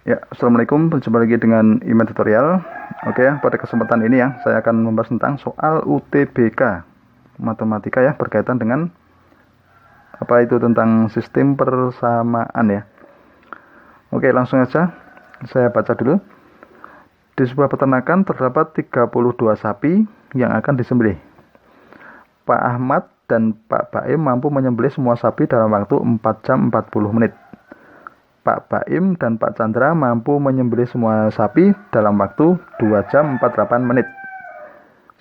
Ya, assalamualaikum. Berjumpa lagi dengan Iman Tutorial. Oke ya, pada kesempatan ini ya, saya akan membahas tentang soal UTBK matematika ya, berkaitan dengan apa itu tentang sistem persamaan ya. Oke, langsung aja saya baca dulu. Di sebuah peternakan terdapat 32 sapi yang akan disembelih. Pak Ahmad dan Pak Baim mampu menyembelih semua sapi dalam waktu 4 jam 40 menit. Pak Baim dan Pak Chandra mampu menyembelih semua sapi dalam waktu 2 jam 48 menit.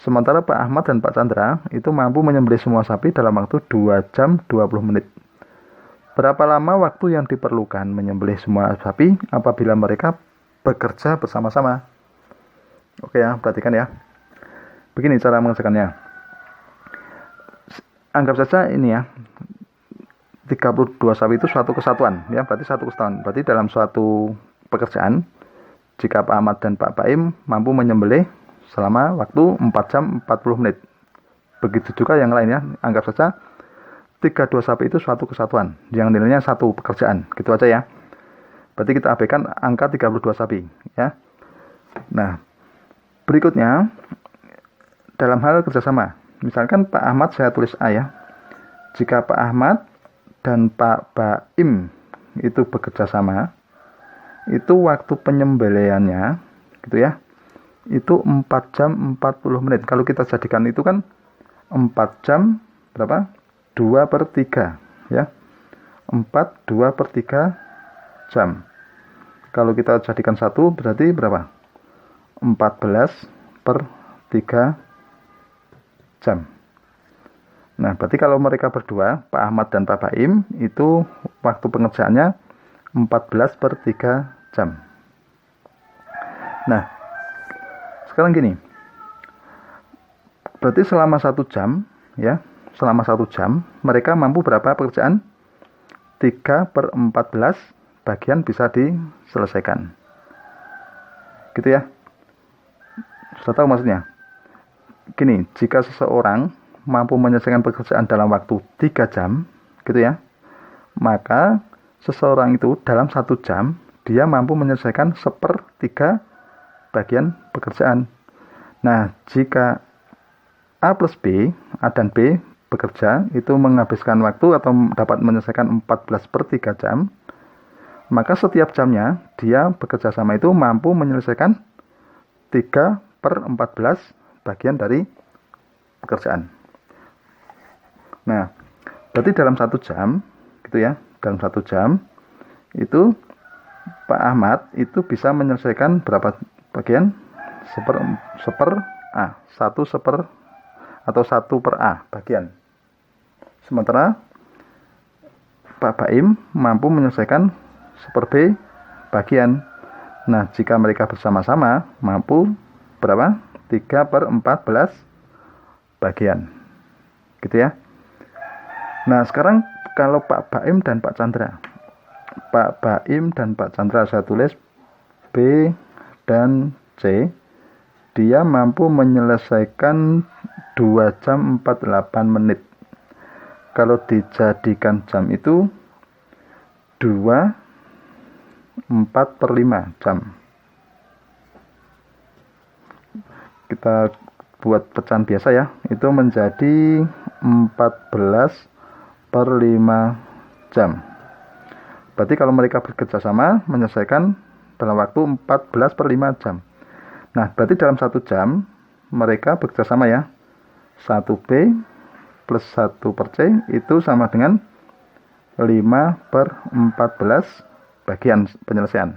Sementara Pak Ahmad dan Pak Chandra itu mampu menyembelih semua sapi dalam waktu 2 jam 20 menit. Berapa lama waktu yang diperlukan menyembelih semua sapi apabila mereka bekerja bersama-sama? Oke ya, perhatikan ya. Begini cara mengerjakannya. Anggap saja ini ya, 32 sapi itu suatu kesatuan ya, berarti satu kesatuan. Berarti dalam suatu pekerjaan, jika Pak Ahmad dan Pak Baim mampu menyembelih selama waktu 4 jam 40 menit. Begitu juga yang lainnya, anggap saja 32 sapi itu suatu kesatuan yang nilainya satu pekerjaan, gitu aja ya. Berarti kita abaikan angka 32 sapi ya. Nah, berikutnya dalam hal kerjasama, misalkan Pak Ahmad saya tulis A ya. Jika Pak Ahmad dan Pak Baim itu bekerja sama, itu waktu penyembelihannya gitu ya, itu 4 jam 40 menit. Kalau kita jadikan itu kan 4 jam berapa? 2/3 ya. 2/3 jam. Kalau kita jadikan 1 berarti berapa? 14/3 jam. Nah, berarti kalau mereka berdua, Pak Ahmad dan Pak Baim, itu waktu pengerjaannya 14/3 jam. Nah, sekarang gini. Berarti selama 1 jam, ya, selama 1 jam, mereka mampu berapa pekerjaan? 3/14 bagian bisa diselesaikan. Gitu ya. Sudah tahu maksudnya? Gini, jika seseorang mampu menyelesaikan pekerjaan dalam waktu 3 jam gitu ya, maka seseorang itu dalam 1 jam dia mampu menyelesaikan 1/3 bagian pekerjaan. Nah, jika A plus B, A dan B bekerja itu menghabiskan waktu atau dapat menyelesaikan 14/3 jam, maka setiap jamnya dia bekerja sama itu mampu menyelesaikan 3/14 bagian dari pekerjaan. Nah, berarti dalam 1 jam, gitu ya, dalam 1 jam, itu Pak Ahmad itu bisa menyelesaikan berapa bagian? Seper A, 1 atau 1/A bagian. Sementara Pak Baim mampu menyelesaikan 1/B bagian. Nah, jika mereka bersama-sama mampu berapa? 3/14 bagian. Gitu ya. Nah, sekarang kalau Pak Baim dan Pak Chandra. Pak Baim dan Pak Chandra saya tulis B dan C. Dia mampu menyelesaikan 2 jam 48 menit. Kalau dijadikan jam itu 2/4/5 jam. Kita buat pecahan biasa ya. Itu menjadi 14/5 jam. Berarti kalau mereka bekerja sama menyelesaikan dalam waktu 14/5 jam. Nah, berarti dalam 1 jam mereka bekerja sama ya. 1B plus 1/C itu sama dengan 5/14 bagian penyelesaian.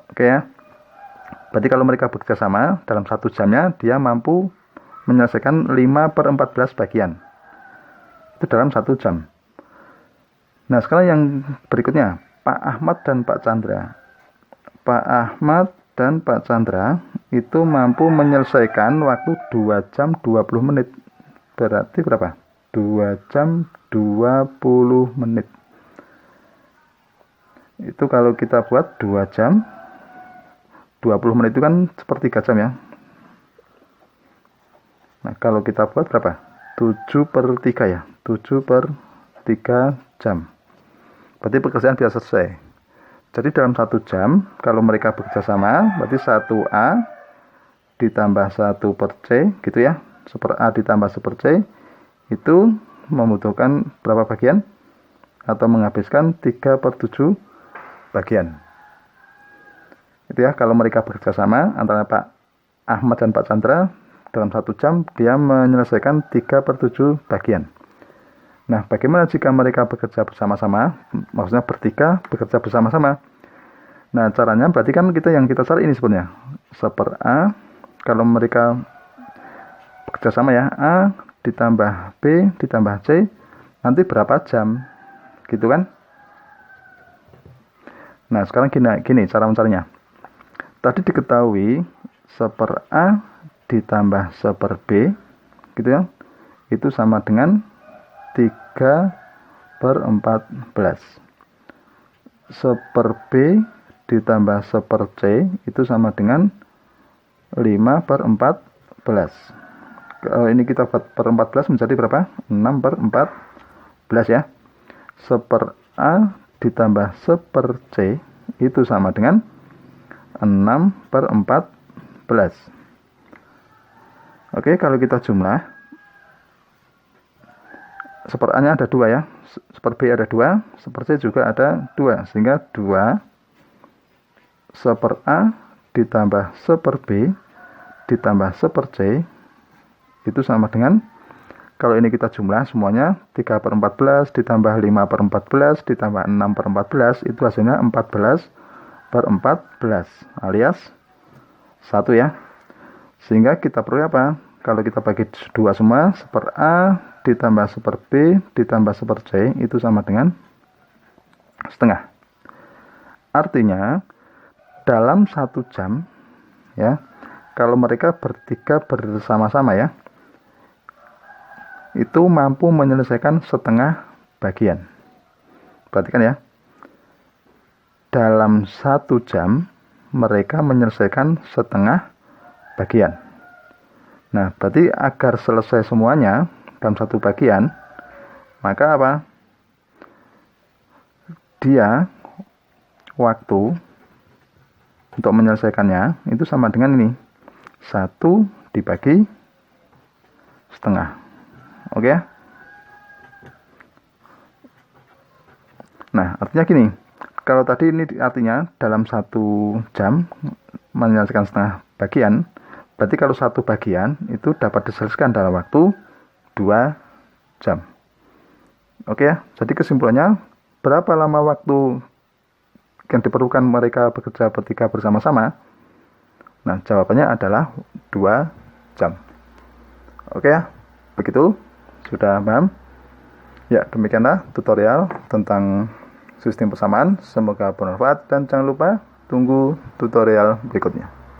Oke ya. Berarti kalau mereka bekerja sama dalam 1 jamnya dia mampu menyelesaikan 5/14 bagian. Itu dalam 1 jam. Nah, sekarang yang berikutnya, Pak Ahmad dan Pak Chandra. Pak Ahmad dan Pak Chandra itu mampu menyelesaikan waktu 2 jam 20 menit. Berarti berapa? 2 jam 20 menit. Itu kalau kita buat 2 jam 20 menit itu kan 1/3 jam ya. Nah, kalau kita buat berapa? 7/3 ya. 7/3 jam. Berarti pekerjaan bisa selesai. Jadi dalam 1 jam, kalau mereka bekerja sama, berarti 1A ditambah 1 per C, gitu ya. 1A ditambah 1 per C, itu membutuhkan berapa bagian? Atau menghabiskan 3 per 7 bagian. Itu ya, kalau mereka bekerja sama, antara Pak Ahmad dan Pak Chandra, dalam 1 jam, dia menyelesaikan 3 per 7 bagian. Nah, bagaimana jika mereka bekerja bersama-sama? Maksudnya bertiga bekerja bersama-sama. Nah, caranya berarti kan yang kita cari ini sebenarnya 1 per A. Kalau mereka bekerja sama ya, A ditambah B ditambah C, nanti berapa jam? Gitu kan? Nah, sekarang gini cara mencarinya. Tadi diketahui 1 per A ditambah 1 per B, gitu ya, itu sama dengan 3 per 14. 1 per B ditambah 1 per C itu sama dengan 5 per 14. Kalau ini kita buat per 14 menjadi berapa? 6 per 14 ya. 1 per A ditambah 1 per C itu sama dengan 6 per 14. Oke, kalau kita jumlah, 1 per A nya ada 2 ya, 1 per B ada 2, 1 per C juga ada 2, sehingga 2 1 per A ditambah 1 per B ditambah 1 per C itu sama dengan, kalau ini kita jumlah semuanya, 3 per 14 ditambah 5 per 14 ditambah 6 per 14, itu hasilnya 14 per 14 alias 1 ya. Sehingga kita perlu apa? Kalau kita bagi 2 semua, 1 per A ditambah 1 per B ditambah 1 per C itu sama dengan setengah. Artinya dalam 1 jam ya, kalau mereka bertiga bersama-sama ya, itu mampu menyelesaikan setengah bagian. Perhatikan ya, dalam 1 jam mereka menyelesaikan setengah bagian. Nah, berarti agar selesai semuanya dalam 1 bagian, maka apa? Dia waktu untuk menyelesaikannya itu sama dengan ini, 1 dibagi setengah. Oke ya? Nah, artinya gini, kalau tadi ini artinya dalam 1 jam menyelesaikan setengah bagian, berarti kalau 1 bagian itu dapat diselesaikan dalam waktu 2 jam. Oke ya, jadi kesimpulannya, berapa lama waktu yang diperlukan mereka bekerja bertiga bersama-sama? Nah, jawabannya adalah 2 jam. Oke ya, begitu. Sudah paham? Ya, demikianlah tutorial tentang sistem persamaan. Semoga bermanfaat dan jangan lupa tunggu tutorial berikutnya.